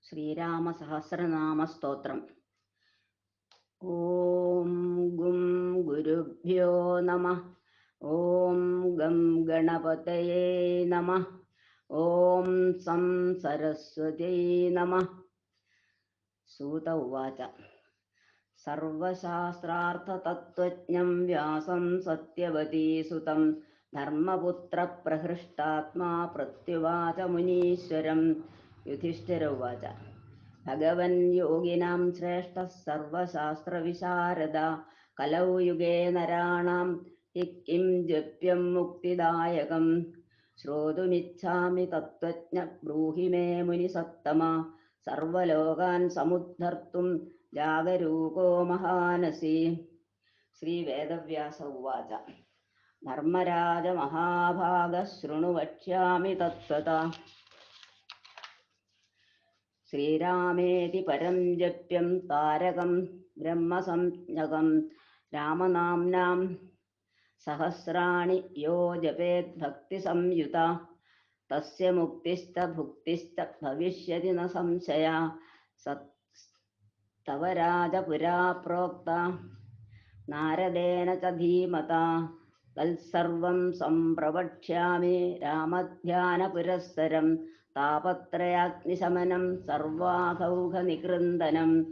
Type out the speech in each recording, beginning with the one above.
ശ്രീരാമസഹസ്രനാമസ്തോത്രം. ഓം ഗും ഗുരുഭ്യോ നമഃ. ഓം ഗം ഗണപതയേ നമഃ. ഓം സം സരസ്വതീ നമഃ. സൂത ഉവാച. സർവശാസ്ത്രാർത്ഥതത്ത്വജ്ഞം വ്യാസം സത്യവതീസുതം ധർമ്മപുത്രപ്രഹൃഷ്ടാത്മാ പ്രത്യുവാച മുനീശ്വരം. യുധിഷ്ഠിര ഉവാച. ഭഗവൻ യോഗിനാം ശ്രേഷ്ഠഃ സർവശാസ്ത്രവിശാരദ കലൗ യുഗേ നരാണാം കിം ജപ്യം മുക്തിദായകം ശ്രോതുമിച്ഛാമി തത്ത്വജ്ഞ ബ്രൂഹി മേ മുനിസത്തമ. സർവലോകാൻ സമുദ്ധർത്തും ജാഗരൂകോ മഹാനസി. ശ്രീ വേദവ്യാസ ഉവാച. ധർമ്മരാജ മഹാഭാഗ ശൃണു വക്ഷ്യാമി തത്വത. ശ്രീരാമേതി പരം ജപ്യം താരകം ബ്രഹ്മസംജ്ഞകം രാമനാംനാം സഹസ്രാണി യോ ജപേത് ഭക്തിസംയുത തസ്യ മുക്തിശ്ച ഭുക്തിശ്ച ഭവിഷ്യതി ന സംശയ. തവ രാജപുരാ പ്രോക്ത നാരദേന ച ധീമത തത്സർവം സംപ്രവക്ഷ്യാമി രാമധ്യാനപുരസ്സരം. താപത്രയാഗ്നിശമനം സർവാഘൗഘനികൃന്ദനം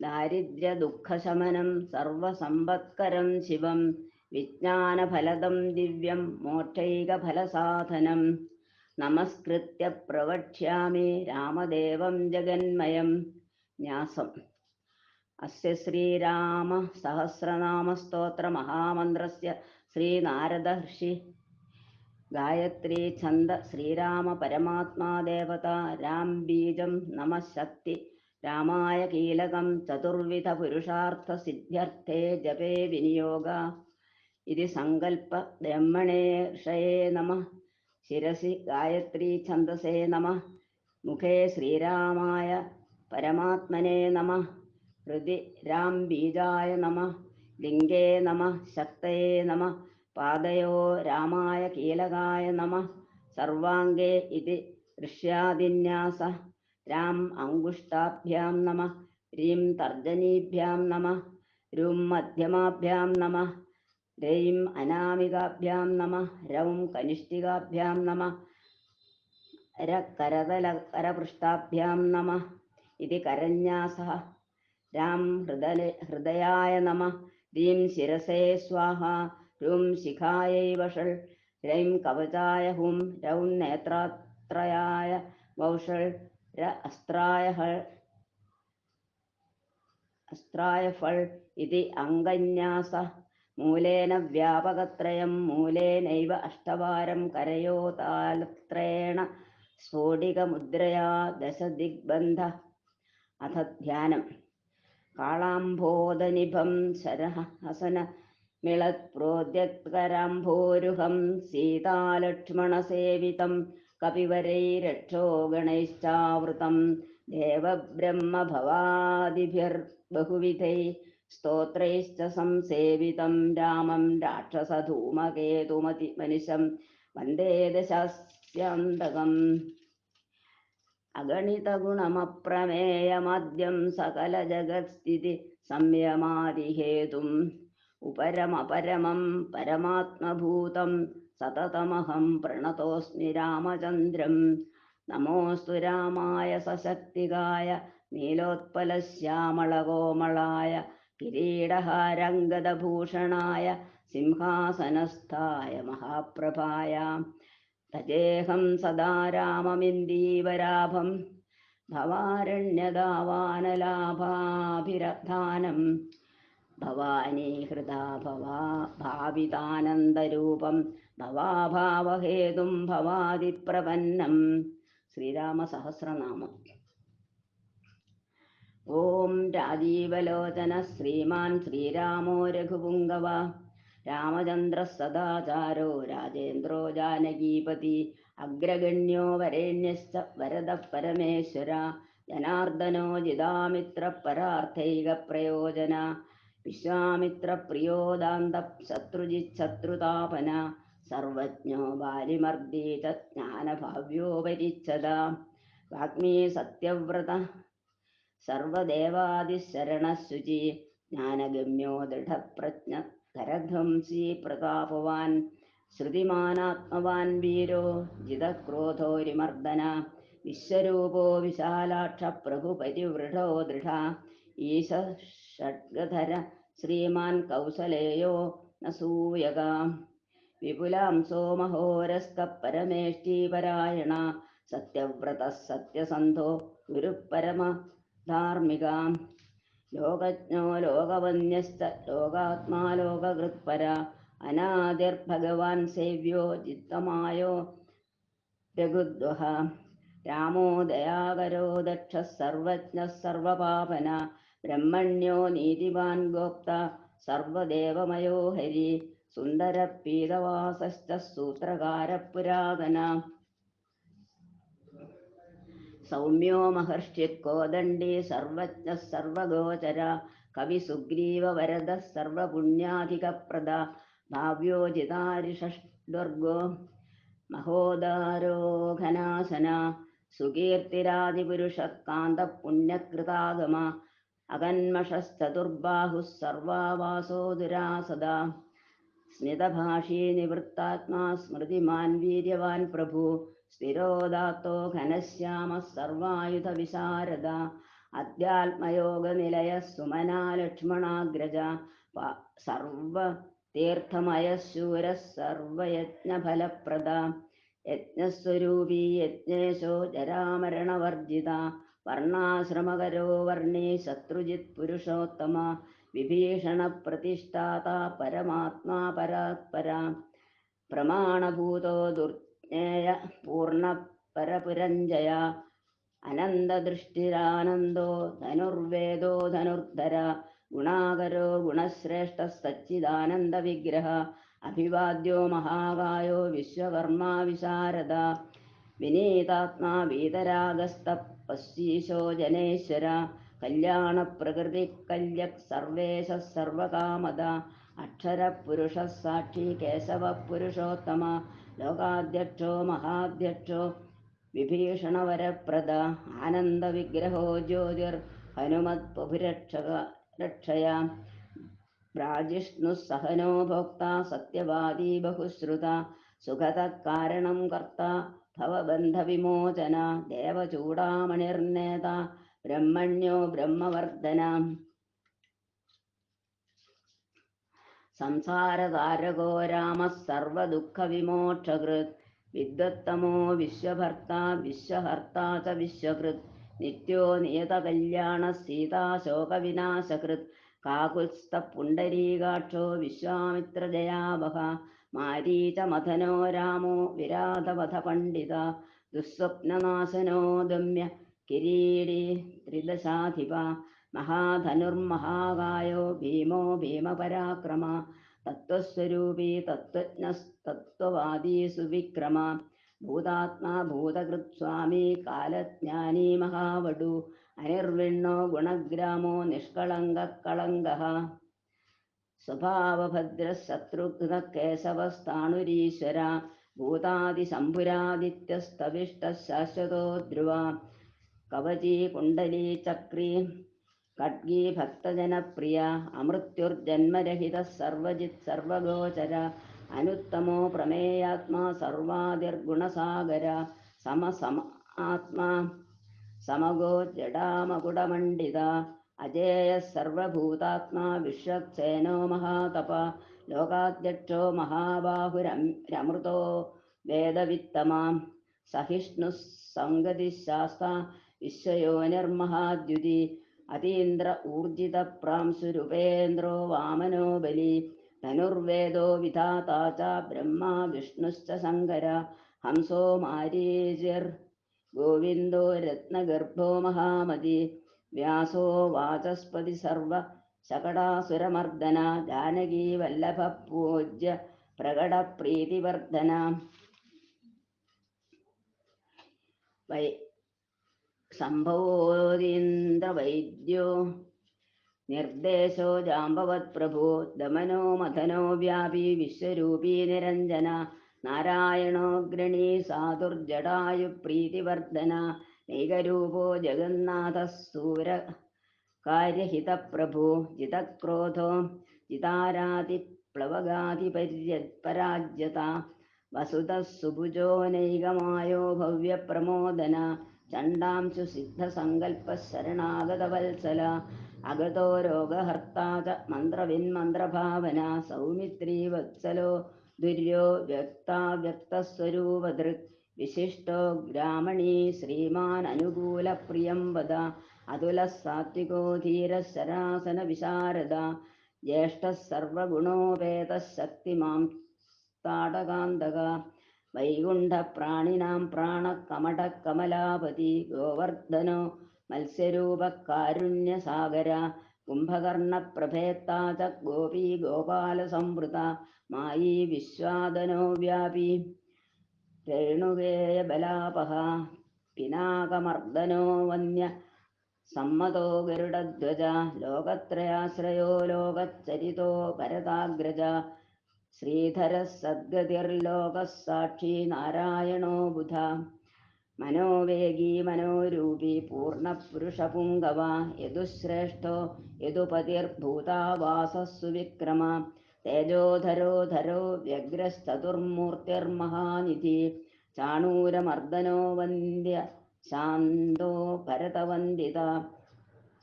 ദാരിദ്ര്യദുഃഖശമനം സർവസമ്പത്കരം ശിവം വിജ്ഞാനഫലദം ദിവ്യം മോക്ഷൈകഫലസാധനം. നമസ്കൃത്യ പ്രവക്ഷ്യാമി രാമദേവം ജഗന്മയം. ന്യാസം. അസ്യ ശ്രീരാമ സഹസ്രനാമസ്തോത്ര മഹാമന്ത്രസ്യ ശ്രീനാരദർഷി ഗായത്രീ ഛന്ദ ശ്രീരാമ പരമാത്മാ ദേവത രാം ബീജം നമഃ ശക്തി രാമായ കീലകം ചതുർവിധ പുരുഷാർത്ഥ സിദ്ധ്യർത്ഥേ ജപേ വിനിയോഗ. ഇതി സങ്കൽപ്പ ബ്രഹ്മണേ ഋഷയേ നമഃ. ശിരസി ഗായത്രീ ഛന്ദസേ നമഃ. മുഖേ ശ്രീരാമായ പരമാത്മനേ നമഃ. ഹൃദി രാം ബീജായ നമഃ. ലിംഗേ നമഃ ശക്തയേ നമഃ. പാദയോ രാമായ കീലകായ നമഃ. സർവാംഗേ ഇതി ഋഷ്യാദിന്യാസ. രാം അംഗുഷ്ടാഭ്യാം നമഃ. രീം തർജനീഭ്യാം നമഃ. രും മധ്യമാഭ്യാം നമഃ. രൈം അനാമികാഭ്യാം നമഃ. രൗം കനിഷ്ഠികാഭ്യാം നമഃ. കരതലകരപൃഷ്ഠാഭ്യാം നമഃ. ഇതി കരന്യാസഃ. രാം ഹൃദയായ നമഃ. രീം ശിരസേ സ്വാഹ. രും ശിഖായൈ വഷൾ. രൈം കവചായ ഹും. രൗം നേത്രാത്രയായ വൗഷൾ. ര അസ്ത്രായ ഫൾ. ഇതി അംഗന്യാസഃ. മൂലേന വ്യാപകത്രയം മൂലേനൈവ അഷ്ടവാരം കരയോ താലത്രേണ സ്ഫോടികമുദ്രയാ ദശദിഗ്ബന്ധ. അഥ ധ്യാനം. കാളാംബോധനിഭം ശരഹസന മിളത് പ്രോദ്യത്കരാംഭോരുഹം സീതാലക്ഷ്മണസേവിതം കപിവരൈരക്ഷോ ഗണൈശ്ചാവൃതം ദേവബ്രഹ്മഭവാദിഭിർബഹുവിധൈ സ്തോത്രൈശ്ച സംസേവിതം രാമം രാക്ഷസധൂമകേതുമതി മനിശം വന്ദേ ദശാസ്യാന്തകം. അഗണിതഗുണമപ്രമേയമാദ്യം സകല ജഗത്സ്ഥിതി സംയമാദിഹേതും ഉപരമപരമം പരമാത്മഭൂതം സതതമഹം പ്രണതോസ്മി രാമചന്ദ്രം. നമോസ്തു രാമായ സശക്തികായ നീലോത്പലശ്യാമളകോമളായ കിരീടഹാരംഗദഭൂഷണായ സിംഹാസനസ്ഥായ മഹാപ്രഭായ. തജേഹം സദാ രാമമിന്ദീവരാഭം ഭവാരണ്യദാവാനലാഭാഭിരധാനം. ഭവാനീഹൃദാ ഭാവിതാനന്ദരൂപം ഭവാഭാവഹേതും ഭവാദിപ്രപന്നം. ശ്രീരാമസഹസ്രനാമം. ഓം രാജീവലോചന ശ്രീമാൻ ശ്രീരാമോ രഘുപുങ്കവ. രാമചന്ദ്രഃ സദാചാരോ രാജേന്ദ്രോ ജാനകീപതി. അഗ്രഗണ്യോ വരേണ്യശ്ച വരദഃ പരമേശ്വര. ജനാർദ്ദനോ ജിതാമിത്ര പരാർത്ഥൈകപ്രയോജന. വിശ്വാമിത്രപ്രിയോ ദാന്തഃ ശത്രുജിച്ഛത്രുതാപന. സർവജ്ഞോ ബാലിമർദീ ച ജ്ഞാനഭാവ്യോ പരിച്ഛദ. വാഗ്മീ സത്യവ്രത സർവദേവാദിശരണശുചി ജ്ഞാനഗമ്യോ ദൃഢപ്രജ്ഞ ധരധ്വംസി പ്രതാപവാൻ ശ്രുതിമാനാത്മവാൻ വീരോ ജിതക്രോധോരിമർദ്ദന വിശ്വരൂപോ വിശാലാക്ഷ പ്രഭുപരിവൃഢോ ദൃഢ ഈശ ഷഡ്ഗധര ശ്രീമാൻ കൗസലേയോ നസൂയക വിപുലാംസോ മഹോരസ്ക പരമേഷ്ടീപരായണ സത്യവ്രത സത്യസന്ധോ ഗുരുപരമ ധാർമ്മിക ലോകജ്ഞോ ലോകവന്യശ്ച ലോകാത്മാ ലോകകൃത്പര അനാദിർഭഗവാൻ സേവ്യോ ജിത്തമായോ രഘുദ്വഹ രാമോ ദയാകരോ ദക്ഷ സർവജ്ഞ സർവപാപന ബ്രഹ്മണ്യോ നീതിവാൻ ഗോപ്ത സർവദേവമയോ ഹരി സുന്ദര പീതവാസശ്ച സൂത്രകാര പുരാതന സൗമ്യോ മഹർഷിത് കോദണ്ഡി സർവജ്ഞ സർവഗോചര കവി സുഗ്രീവ വരദ സർവപുണ്യാധികപ്രദ ഭാവ്യോജിതാരിഷഡ്വർഗോ മഹോദാരോഘനാശന സുകീർത്തിരാദിപുരുഷ കാന്ത പുണ്യകൃതാഗമ അകന്മഷശ്ചതുർബാഹുഃ സർവാവാസോ ദുരാസദ സ്മിതഭാഷീ നിവൃത്താത്മാ സ്മൃതിമാൻ വീര്യവാൻ പ്രഭു സ്ഥിരോദാത്തോ ഘനശ്യാമ സർവായുധ വിശാരദ അധ്യാത്മയോഗനിലയ സുമനാ ലക്ഷ്മണാഗ്രജ സർവ തീർത്ഥമയശൂര സർവയജ്ഞഫലപ്രദ യജ്ഞസ്വരൂപീ യജ്ഞേശോ ജരാമരണവർജിത വർണ്ണാശ്രമകരോ വർണ്ണീ ശത്രുജിത് പുരുഷോത്തമ വിഭീഷണ പ്രതിഷ്ഠാത പരമാത്മാ പരാത്പര പ്രമാണഭൂതോ ദുർജ്ഞേയ പൂർണ്ണ പരപുരഞ്ജയ അനന്തദൃഷ്ടിരാനന്ദോ ധനുർവേദോ ധനുർധര ഗുണാകരോ ഗുണശ്രേഷ്ഠ സച്ചിദാനന്ദ വിഗ്രഹ അഭിവാദ്യോ മഹാകായോ വിശ്വകർമാ വിശാരദ വിനീതാത്മാ വീതരാഗസ്ത പശ്യീശോ ജനേശ്വര കല്യാണ പ്രകൃതി കല്യക് സർവേശ സർവകാമദ അക്ഷര പുരുഷ സാക്ഷി കേശവ പുരുഷോത്തമ ലോകാധ്യക്ഷോ മഹാധ്യക്ഷോ വിഭീഷണവരപ്രദ ആനന്ദ വിഗ്രഹോ ജ്യോതിർ ഹനുമത് പ്രഭുരക്ഷക രക്ഷയ ബ്രാജിഷ്ണു സഹനോ ഭോക്ത സത്യവാദീ ബഹുശ്രുത സുഖത കാരണം കർത്ത ഭവബന്ധവിമോചന ദേവചൂടാമണിർനേത ബ്രഹ്മണ്യോ ബ്രഹ്മവർദ്ധന സംസാരതാരകോ രാമ സർവദുഃഖവിമോക്ഷകൃത് വിദ്വത്തമോ വിശ്വഭർത്ത വിശ്വഹർത്താ ച വിശ്വകൃത് നിത്യോ നിയതകല്യാണ സീതാശോകവിനാശകൃത് കാകുത്സ്ഥ പുണ്ടരീകാക്ഷോ വിശ്വാമിത്രജയാവഹ മാരീചമഥനോ രാമോ വിരാധവധ പണ്ഡിത ദുസ്വപ്നനാശനോ ദമ്യ കിരീടീ ത്രിദശാധിപ മഹാധനുർമഹാകായോ ഭീമോ ഭീമപരാക്രമ തത്വസ്വരൂപീ തത്വജ്ഞസ്തത്വവാദീ സുവിക്രമ ഭൂതാത്മാ ഭൂതകൃത് സ്വാമി കാലജ്ഞാനീ മഹാവടു അനിർവിണ്ണോ ഗുണഗ്രാമോ നിഷ്കളങ്ക കളങ്ക സ്വഭാവഭദ്ര ശത്രുഘ്ന കേശവസ്ഥാണുരീശ്വര ഭൂതാദിശംഭുരാദിത്യസ്തവിഷ്ട ശാശ്വതോ ധ്രുവ കവചീ കുണ്ടലീ ചക്രീ ഖഡ്ഗീ ഭക്തജനപ്രിയ അമൃത്യുർജന്മരഹിത സർവജിത് സർവഗോചര അനുത്തമോ പ്രമേയാത്മാ സർവാദിർഗുണസാഗര ആത്മാ സമഗോ ജഡാമകുടമണ്ഡിത അജേയ സർവഭൂതാത്മാ വിശ്വക്സേനോ മഹാതപ ലോകാധ്യക്ഷോ മഹാബാഹുരമൃതോ വേദവിത്തമാം സഹിഷ്ണു സംഗതിശാസ്ത വിശ്വയോനിർമഹാദ്യുതി അതീന്ദ്ര ഊർജിത പ്രാംശുരുപേന്ദ്രോ വാമനോ ബലി ധനുർവേദോ വിധാതാ ച ബ്രഹ്മ വിഷ്ണുശ്ച ശങ്കര ഹംസോ മാരീചിർ ഗോവിന്ദോ രത്നഗർഭോ മഹാമതി വ്യാസോ വാചസ്പതി സർവ ശകടാസുരമർദ്ദന ജാനകീ വല്ലഭ പൂജ്യ പ്രകട പ്രീതിവർദ്ധന വൈ സംഭവോദീന്ദ്രവൈദ്യോ നിർദ്ദേശോ ജാമ്പവത് പ്രഭു ദമനോ മഥനോ വ്യാപി വിശ്വരൂപീ നിരഞ്ജന നാരായണോഗ്രണീ സാധുർജടായു പ്രീതിവർദ്ധന നൈകരൂപോ ജഗന്നാഥസ്സൂര കാര്യഹിതപ്രഭു ജിതക്രോധോ ജിതാരാതിപ്ലവഗാതിപരാജ്യത വസുതഃ സുഭുജോ നൈകമായോ ഭവ്യപ്രമോദന ചണ്ഡാംശു സിദ്ധസങ്കൽപ്പ ശരണാഗതവത്സല അഗതോ രോഗഹർത്താ ച മന്ത്രവിന്മന്ത്രഭാവന സൗമിത്രീ വത്സലോ ദുര്യോ വ്യക്താവ്യക്തസ്വരൂപദൃക് വിശിഷ്ടോ ഗ്രാമണീ ശ്രീമാൻ അനുകൂലപ്രിയം വദ അതുലഃ സാത്വികോ ധീരഃ ശരാസന വിശാരദ ജ്യേഷ്ഠഃ സർവഗുണോപേതഃ ശക്തിമാം താടകാന്തക വൈകുണ്ഠപ്രാണിനാം പ്രാണകമഠകമലാപതി ഗോവർദ്ധനോ മത്സ്യരൂപകാരുണ്യസാഗര കുംഭകർണപ്രഭേത്താ ച ഗോപീ ഗോപാലസംവൃത മായി വിശ്വാദനോ വ്യാപി രേണുകേയബലാപഹ പിനാകമർദ്ദനോ വന്യ സമ്മതോ ഗരുഡധ്വജ ലോകത്രയാശ്രയോ ലോകചരിതോ ഭരതാഗ്രജ ശ്രീധരഃ സദ്ഗതിർലോകഃ സാക്ഷി നാരായണോ ബുധ മനോവേഗീ മനോരൂപി പൂർണ്ണപുരുഷപുങ്കവ യദുശ്രേഷ്ഠോ യദുപതിർഭൂതാവാസഃ സുവിക്രമ തേജോധരോ വ്യഗ്രശ്ചതുർമൂർത്തിർമഹാനിധി ചാണൂരമർദ്ദനോ വന്ദ്യ ശാന്തോ ഭരതവന്ദിത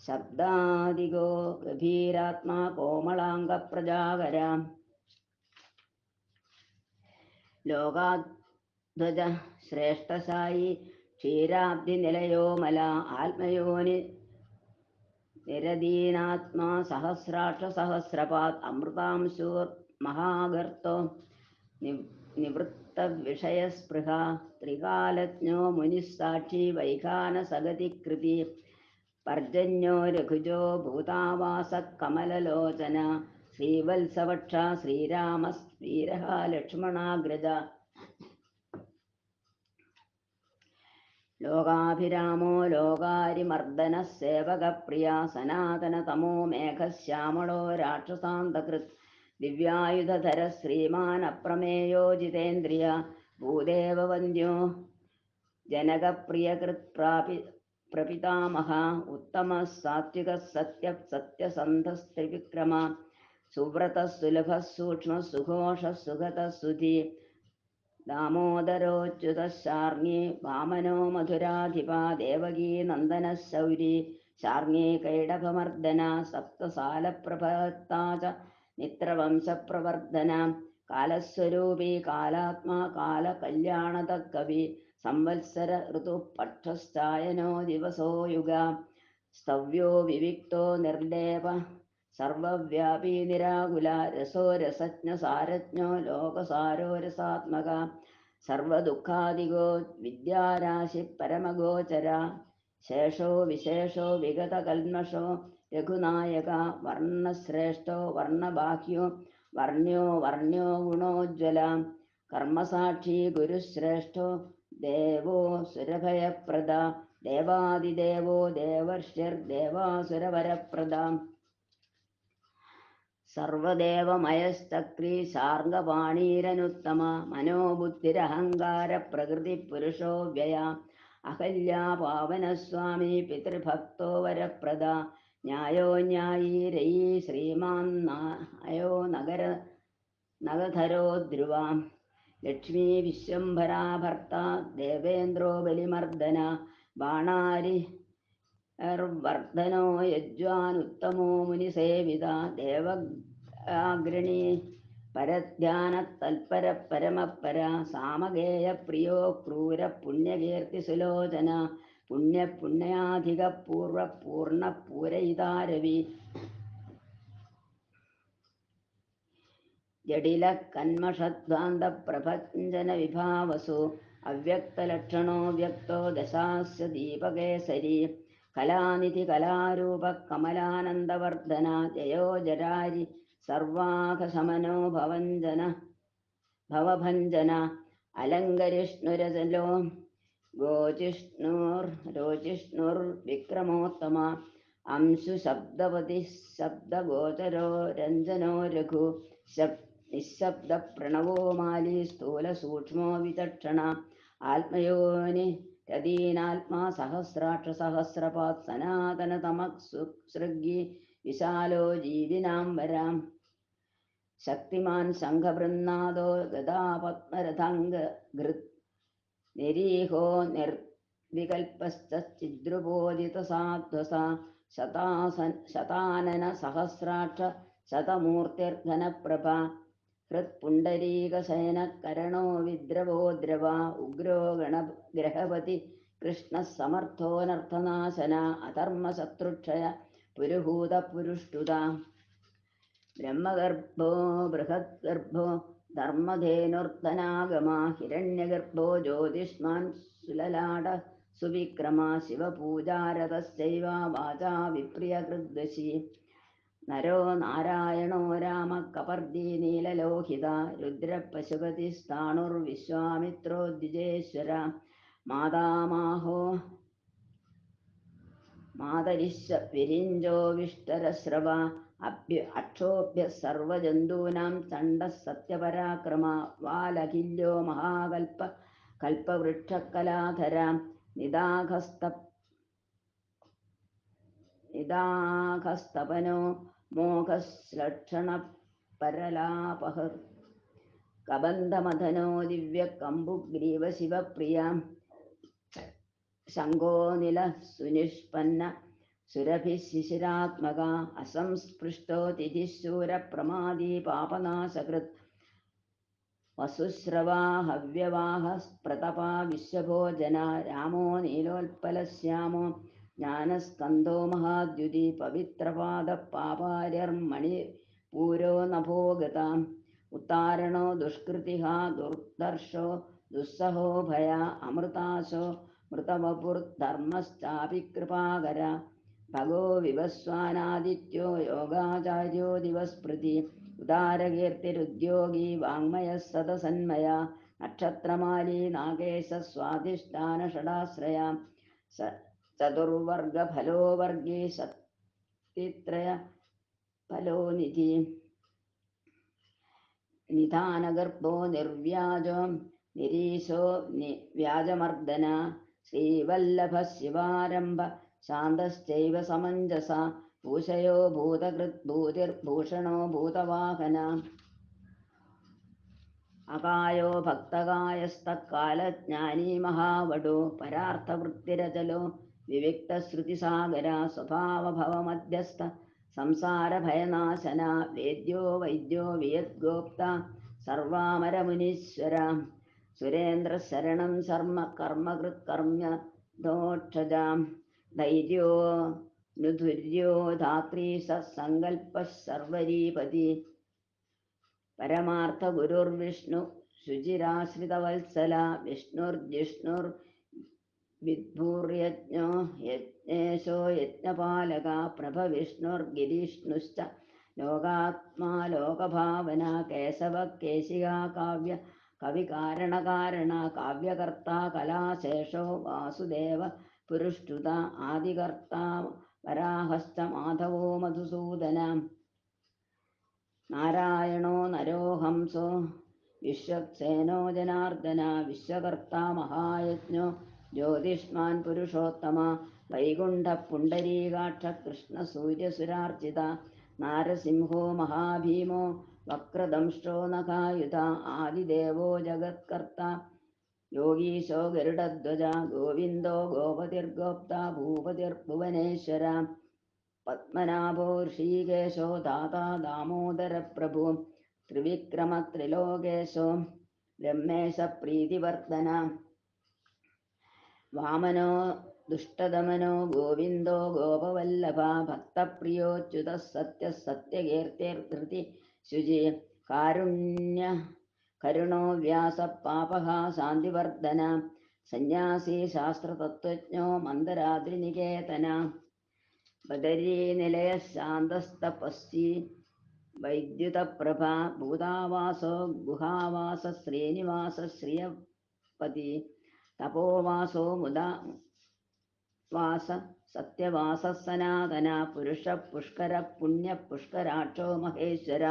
ശബ്ദാദിഗോ ഗഭീരാത്മാ കോമളാംഗപ്രജാകര ലോകാധ്വജ ശ്രേഷ്ഠശായി ക്ഷീരാബ്ധിനിലയോ മല ആത്മയോനി നിരദീനാത്മാ സഹസ്രാക്ഷസഹസ്രപാത് അമൃതാംശൂർ മഹാഗർത്തോ നിവൃത്തവിഷയസ്പൃഹ ത്രികാലജ്ഞോ മുനിസ്സാക്ഷി വൈഖാനസഗതികൃതി പർജന്യോ രഘുജോ ഭൂതാവാസ കമലലോചന ശ്രീവത്സവക്ഷ ശ്രീരാമ വീരഃ ലക്ഷ്മണാഗ്രജ ലോകാഭിരാമോ ലോകാരിമർദ്ദന സേവകപ്രിയ സനാതനതമോ മേഘശ്യാമളോ രാക്ഷസാന്തകൃത് ദിവ്യായുധധര ശ്രീമാൻ അപ്രമേയോ ജിതേന്ദ്രിയ ഭൂദേവവന്ദ്യോ ജനകപ്രിയകൃത് പ്രപിതാമഹ ഉത്തമ സാത്വിക സത്യസന്ധസ്ത്രിവിക്രമ സുവ്രത സുലഭ സൂക്ഷ്മ സുഘോഷ സുഗത സുധി ദാമോദരോച്യുത ശാർങ്ങി വാമനോ മധുരാധിപ ദേവകീ നന്ദന ശൗരി ശാർങ്ങി കൈടഭമർദ്ദന സപ്തസാലപ്രഭത്താ ച മിത്രവംശപ്രവർദ്ധന കാലസ്വരൂപി കാലാത്മാ കാലകല്യാണത കവി സംവത്സര ഋതുപക്ഷശ്ചായനോ ദിവസോ യുഗ സ്തവ്യോ വിവിക്തോ നിർലേപ സർവവ്യാപി നിരാകുല രസോ രസജ്ഞ സാരജ്ഞോ ലോകസാരോ രസാത്മക സർവദുഃഖാദിഗോ വിദ്യാരാശി പരമഗോചര ശേഷോ വിശേഷോ വിഗതകൽമഷോ രഘുനായക വർണ്ണശ്രേഷ്ഠോ വർണ്ണബാഹ്യോ വർണ്യോ ഗുണോജ്വല കർമ്മസാക്ഷി ഗുരുശ്രേഷ്ഠോ ദേവോ സുരഭയപ്രദ ദേവാദിദേവോ ദേവർഷിർദേവാസുരവരപ്രദ സർവദേവമയശ്ചക്രീ ശാർംഗപാണീരനുത്തമ മനോബുദ്ധിരഹങ്കാര പ്രകൃതി പുരുഷോ വ്യയ അഹല്യാ പാവനസ്വാമി പിതൃഭക്തോ വരപ്രദ ന്യായോ ന്യായീരയീ ശ്രീമാൻ നായോ നഗധരോ ധ്രുവ ലക്ഷ്മീ വിശ്വംഭരാഭർത്ത ദേവേന്ദ്രോ ബലിമർദ്ദന ബാണാരി വർദ്ധനോ യജ്വാനുത്തമോ മുനിസേവിത ദേവഗ്രണീ പരധ്യാന തൽപര പരമപര സാമഗേയ പ്രിയോ ക്രൂര പുണ്യകീർത്തി സുലോചന പുണ്യാധിക പൂർവ പൂർണ്ണ പൂരയിതാരവി ജഡില കന്മഷദ്വാന്ത പ്രഭഞ്ജന വിഭാവസു അവ്യക്തലക്ഷണോ വ്യക്തോ ദശാസ്യ ദീപകേസരി കലാനിധി കലാരൂപ കമലാനന്ദവർദ്ധന ജയോ ജരാരി സർവാഘശമനോ ഭവഭഞ്ജന അലങ്കരിഷ്ണുരജലോ രോജിഷ്ണുർവിക്രമോത്തമ അംശു ശബ്ദവതി ശബ്ദഗോചരോ രഞ്ജനോ രഘു നിശബ്ദ പ്രണവോ മാലി സ്ഥൂല സൂക്ഷ്മോ വിചക്ഷണ ആത്മയോനി രതീനാത്മാ സഹസ്രാക്ഷ സഹസ്രപാത് സനാതനതമസൃഗി വിശാലോ ജീവിനാം വരാം ശക്തിമാൻ ശംഖവൃന്നാദോ ഗദാപത്മരഥാംഗൃത് നിരീഹോ നിർവികൽപശ്ചിദ്രുപോദിതസാധ്വസ ശതാനന സഹസ്രാക്ഷ ശതമൂർത്തിർഘനപ്രഭ ഹൃത്പുണ്ഡരീകശയനകരണോ വിദ്രവോ ദ്രവ ഉഗ്രോ ഗ്രഹപതി കൃഷ്ണ സമർത്ഥോനർത്ഥനാശന അധർമ്മശത്രുക്ഷയ പുരുഹൂത പുരുഷ്ടുത ബ്രഹ്മഗർഭോ ബൃഹദ്ഗർഭോ ധർമ്മധേനുർധനാഗമ ഹിരണ്യഗർഭോ ജ്യോതിഷ്മാൻ സുലലാട സുവിക്രമ ശിവപൂജാരതശ്ചൈവ വാചാ വിപ്രിയകൃദ്വശി നരോ നാരായണോ രാമ കപർദി നീലലോഹിത രുദ്രപശുപതിസ്ഥാണുർവിശ്വാമിത്രോ ദ്വിജേശ്വര മാതാമാഹോ മാതരിശ്വ വിരിഞ്ചോ വിഷ്ടരശ്രവ അക്ഷോഭ്യ സർവജന്തൂനാം ചണ്ഡ സത്യപരാക്രമ വാലഖില്യോ മഹാകൽപ കൽപവൃക്ഷകലാധര നിദാഘസ്തപനോ മോഘശ്ലക്ഷണ പരലാപഹ കബന്ധമഥനോ ദിവ്യ കമ്പുഗ്രീവ ശിവപ്രിയ ശങ്കോനില സുനിഷ്പന്ന സുരഭിശിശിരാത്മക അസംസ്പൃഷ്ടോ തിഥിശൂര പ്രമാദീ പാപനാശകൃത് വസുശ്രവാ ഹവ്യവാഹ പ്രതപാ വിശ്വഭോജന രാമോ നീലോൽപലശ്യാമോ ജ്ഞാനസ്കന്ധോ മഹാദ്യുതി പവിത്രപാദ പാപാര്യർമണിപൂരോ നഭോഗത ഉത്താരണോ ദുഷ്കൃതിഹ ദുർദർശോ ദുസ്സഹോ ഭയ അമൃതാശോ മൃതവപുർധർമ്മശ്ചാപി കൃപാകര ഭഗോ വിവസ്വാനാദിത്യോ യോഗാചാര്യോ ദിവസ്പൃതി ഉദാരകീർത്തിരുദ്യോഗി വാങ്മയ സദസന്മയ നക്ഷത്രമാലി നാഗേശ സ്വാധിഷ്ഠാന ഷടാശ്രയ ചതുർവർഗഫലോ വർഗീ ശക്തിത്രയ ഫലോനിധി നിധാനഗർഭോ നിർവ്യാജോ നിരീശോ വ്യാജമർദ്ദന ശ്രീവല്ലഭ ശിവാരംഭ ശാന്തശ്ചൈവ സമഞ്ജസ ഭൂഷയോ ഭൂതകൃത് ഭൂതിർഭൂഷണോ ഭൂതവാഹന അകായോ ഭക്തകായസ്തക്കാലജ്ഞാനീ മഹാവടോ പരാർത്ഥവൃത്തിരചലോ വിവിക്തശ്രുതിസാഗര സ്വഭാവഭവമധ്യസ്ഥ സംസാരഭയനാശന വേദ്യോ വൈദ്യോ വിയദ്ഗോപ്ത സർവാമരമുനീശ്വര സുരേന്ദ്രശരണം ശർമ്മ കർമ്മകൃത് കർമ്മ്യ ദോക്ഷജാം ധൈര്യോ നുധുര്യോ ധാത്രീ സങ്കൽപ്പ സർവരീപതി പരമാർത്ഥ ഗുരുർവിഷ്ണു ശുചിരാശ്രിതവത്സല വിഷ്ണുർജിഷ്ണുർ വിദ്ഭൂര്യജ്ഞോ യജ്ഞേശോ യജ്ഞപാലക പ്രഭ വിഷ്ണുർഗിരിഷ്ണുശ്ച ലോകാത്മാ ലോകഭാവന കേശവ കേശികാ കാവ്യ കവികാരണകാരണ കാവ്യകർത്ത കലാശേഷോ വാസുദേവ പുരുഷ്ടുത ആദികർത്ത വരാഹശ്ച മാധവോ മധുസൂദന നാരായണോ നരോ ഹംസോ വിശ്വക്സേനോ ജനാർദ്ദന വിശ്വകർത്ത മഹായജ്ഞോ ജ്യോതിഷ്മാൻ പുരുഷോത്തമ വൈകുണ്ഠ പുണ്ടരീകാക്ഷ കൃഷ്ണ സൂര്യസുരാർച്ചിത നാരസിംഹോ മഹാഭീമോ വക്രദംഷ്ടോ നഖായുധ ആദിദേവോ ജഗത്കർത്ത യോഗീശോ ഗരുഡധ്വജ ഗോവിന്ദോ ഗോപതിർഗോപ്ത ഭൂപതിർഭുവനേശ്വര പത്മനാഭോ ഋഷീകേശോ ദാതാ ദാമോദര പ്രഭു ത്രിവിക്രമ ത്രിലോകേശോ ബ്രഹ്മേശ പ്രീതിവർദ്ധന വാമനോ ദുഷ്ടദമനോ ഗോവിന്ദോ ഗോപവല്ലഭ ഭക്തപ്രിയോച്യുത സത്യ സത്യകീർത്തിർധൃതി ശുചി കാരുണ്യ കരുണോ വ്യാസ പാപഹ ശാന്തിവർദ്ധന സന്യാസി ശാസ്ത്രതത്വജ്ഞോ മന്ദരാദ്രിനികേതന ബദരീനിലയ ശാന്തസ്തപസ്വി വൈദ്യുതപ്രഭ ഭൂതാവാസോ ഗുഹാവാസ ശ്രീനിവാസ ശ്രിയപതി തപോവാസോ മുദാവാസ സത്യവാസ സനാതന പുരുഷ പുഷ്കര പുണ്യ പുഷ്കരാക്ഷോ മഹേശ്വര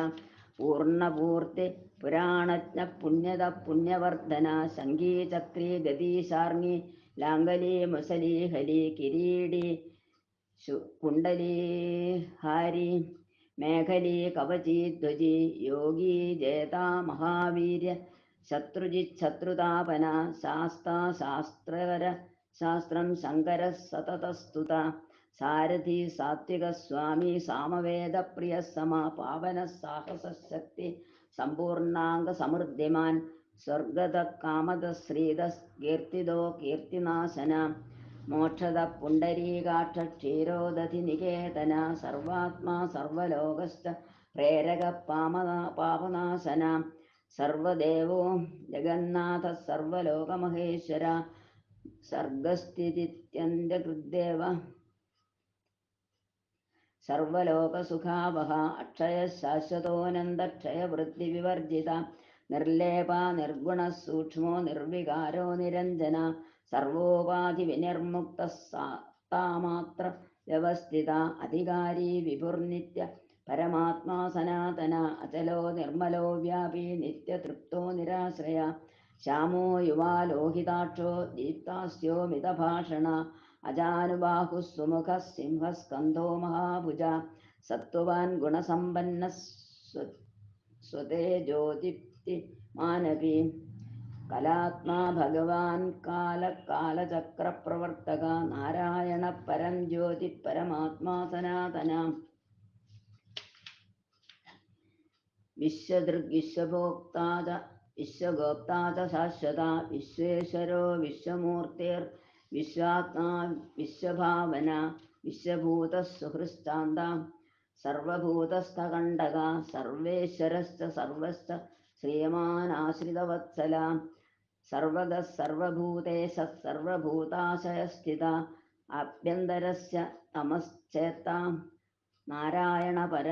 പൂർണ്ണപൂർത്തി പുരാണജ്ഞ പുണ്യത പുണ്യവർദ്ധന ശംഖീചക്രീ ഗതീശാർങ്ങി ലാംഗലി മുസലി ഹലി കിരീടി കുണ്ടലീഹാരി മേഖലി കവചി ധ്വജി യോഗി ജേതാ മഹാവീര്യ ശത്രുജിത് ശത്രുതാപന ശാസ്ത ശാസ്ത്രകര ശാസ്ത്രം ശങ്കര സതതസ്തുത സാരഥി സാത്വിക സ്വാമി സാമവേദപ്രിയ സമ പാവന സാഹസശക്തി സമ്പൂർണാംഗ സമൃദ്ധിമാൻ സ്വർഗത കാമദ ശ്രീത കീർത്തിദോ കീർത്തിനാശന മോക്ഷദ പുണ്ടരീകാക്ഷ ക്ഷീരോദധി നികേതന സർവാത്മാ സർവലോകശ്ച പ്രേരക പാപനാശന സർവദേവോ ജഗന്നാഥ സർവലോകമഹേശ്വര സർഗസ്ഥിതിത്യന്തകൃദ്ദേവ സർവലോകസുഖാവഹ അക്ഷയ ശാശ്വതോനന്ദക്ഷയ വിവർജിത നിർലേപ നിർഗുണ സൂക്ഷ്മോ നിർവികാരോ നിരഞ്ജന സർവോപാധി വിനിർമുക്ത സാമാത്ര വ്യവസ്ഥിത അധികാരി വിഭുർനിത്യ പരമാത്മാ സനാതന അചലോ നിർമ്മലോ വ്യാപി നിത്യതൃപ്തോ നിരാശ്രയ ശ്യാമോ യുവാ ലോഹിതാക്ഷോ ദീപ്താസ്യോ മിതഭാഷണ അജാനുബാഹു സുമുഖ സിംഹസ്കന്ധോ മഹാഭുജ സത്വവാൻ ഗുണസമ്പന്ന സ്വതേജോദീപ്തി മാനവി കലാത്മാ ഭഗവാൻ കാലചക്രപ്രവർത്തക നാരായണ പരം ജ്യോതി പരമാത്മാ സനാതന വിശ്വദൃഗ് വിശ്വഭോക്താ വിശ്വഗോപ്താ ശാശ്വത വിശ്വേശ്വരോ വിശ്വമൂർത്തിർ വിശ്വാത്മാ വിശ്വഭാവന വിശ്വഭൂത സുഹൃശ്ചാന്ത സർവഭൂതസ്ഥകണ്ഡക സർവേശ്വരശ്ച സർവശ്ച ശ്രീമാനാശ്രിതവത്സല സർവഗ സർവഭൂതേശ സർവഭൂതാശയസ്ഥിത ആഭ്യന്തരസ്യ തമശ്ചേത്ത നാരായണ പര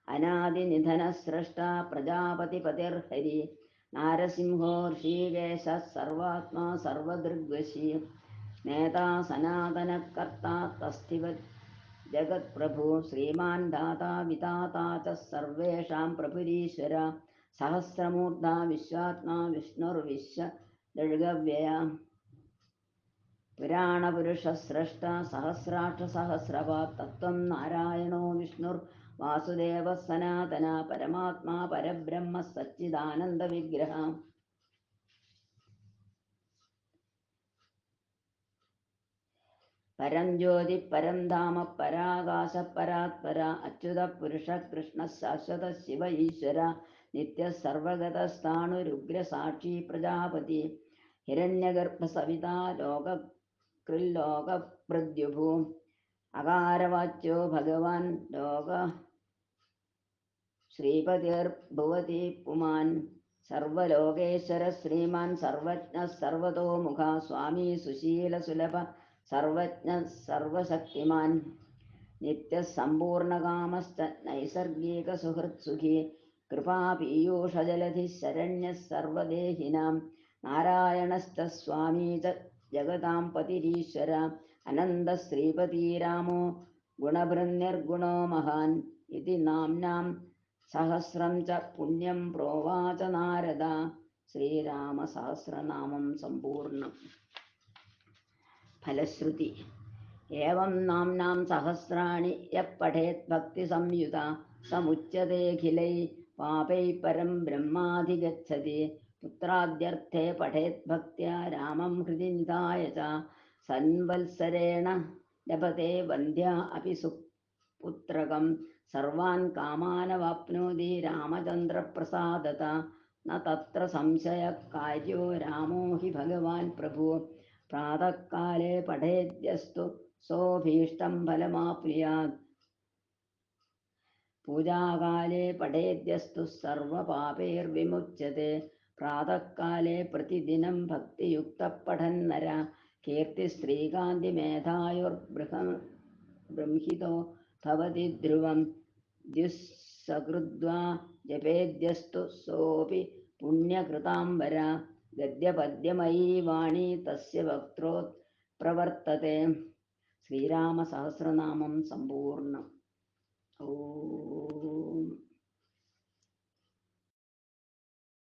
അനാദിനിധന സ്രഷ്ട പ്രജാപതിപതിർഹരി നാരസിംഹോ ഋഷീകേശ സർവാത്മാ സർവദൃഗ്വശി നേതാ സനാതനകർത്താ തസ്ഥിവ ജഗത്പ്രഭു ശ്രീമാൻ ദാതാ വിധാതാ ച സർവേഷാം പ്രഭുരീശ്വര സഹസ്രമൂർധ വിശ്വാത്മാ വിഷ്ണുർവിശ്വദൃഗവ്യയ പുരാണപുരുഷസ്രഷ്ട സഹസ്രാക്ഷ സഹസ്രപാത് തത്വം നാരായണോ വിഷ്ണുർ വാസുദേവ സനാതന പരമാത്മാ പരബ്രഹ്മ സച്ചിദാനന്ദ വിഗ്രഹ പരം ജ്യോതി പരം ധാമ പരാകാശ പരാത്പര അച്യുത പുരുഷ കൃഷ്ണ ശാശ്വത ശിവ ഈശ്വര നിത്യ സർവഗതസ്ഥാണുരുഗ്ര സാക്ഷി പ്രജാപതി ഹിരണ്യഗർഭ സവിത ലോകകൃല്ലോകഭൃദ്യുഭൂ അകാരവാച്യോ ഭഗവാൻ ലോക ശ്രീപതിർഭുവതി പുമാൻ സർവലോകേശ്വര ശ്രീമാൻ സർവജ്ഞ സർവതോമുഖ സ്വാമി സുശീല സുലഭ സർവജ്ഞ സർവശക്തിമാൻ നിത്യസമ്പൂർണകാമശ്ച നൈസർഗിക സുഹൃത്സുഖി കൃപാപീയൂഷജലധി ശരണ്യ സർവദേഹിനാം നാരായണശ്ച സ്വാമീ ച ജഗതാം പതിരീശ്വര അനന്ത ശ്രീപതിരാമോ ഗുണഭൃന്നിർഗുണോ മഹാൻ ഇതി നാംനാം സഹസ്രം ച പുണ്യം പ്രോവാച നാരദ ശ്രീരാമ സഹസ്രനാമം സമ്പൂർണം ഫലശ്രുതി ഏവം നാംനാം സഹസ്രാണി യഃ പഠേത് ഭക്തി സംയുത സമുച്യതേഖിലൈ പാപൈ പരം ബ്രഹ്മാധിഗച്ഛതി പുത്രാദ്യർത്ഥേ പഠേത് ഭക്ത്യാ രാമം ഹൃദി നിധായ ച സൻവത്സരേണ ലഭത്തെ വന്ധ്യ അപി സുപുത്രകം സർവാൻ കാമാനവാപ്നോതി രാമചന്ദ്രപ്രസാദത ന തത്ര സംശയ കാര്യോ രാമോ ഹി ഭഗവാൻ പ്രഭു പ്രാതഃകാലേ പഠേദ്യസ്തു സോഭീഷ്ടം ഫലമാപ്നുയാത് പൂജാകാലേ പഠേദ്യസ്തു സർവപാപൈർവിമുച്യത്തെ പ്രാതഃകാലേ പ്രതിദിനം ഭക്തിയുക്ത പഠന്നര കീർത്തിശ്രീകാന്തി മേധായുർബൃംഹിതോ ഭവതി ധ്രുവം ദ്യുസ്സകൃദ്വാ ജപേദ്യസ്തു സോപി പുണ്യകൃതാംബര ഗദ്യപദ്യമയീ വാണി തസ്യ വക്ത്രോത് ശ്രീരാമ സഹസ്രനാമം സമ്പൂർണം. ഓ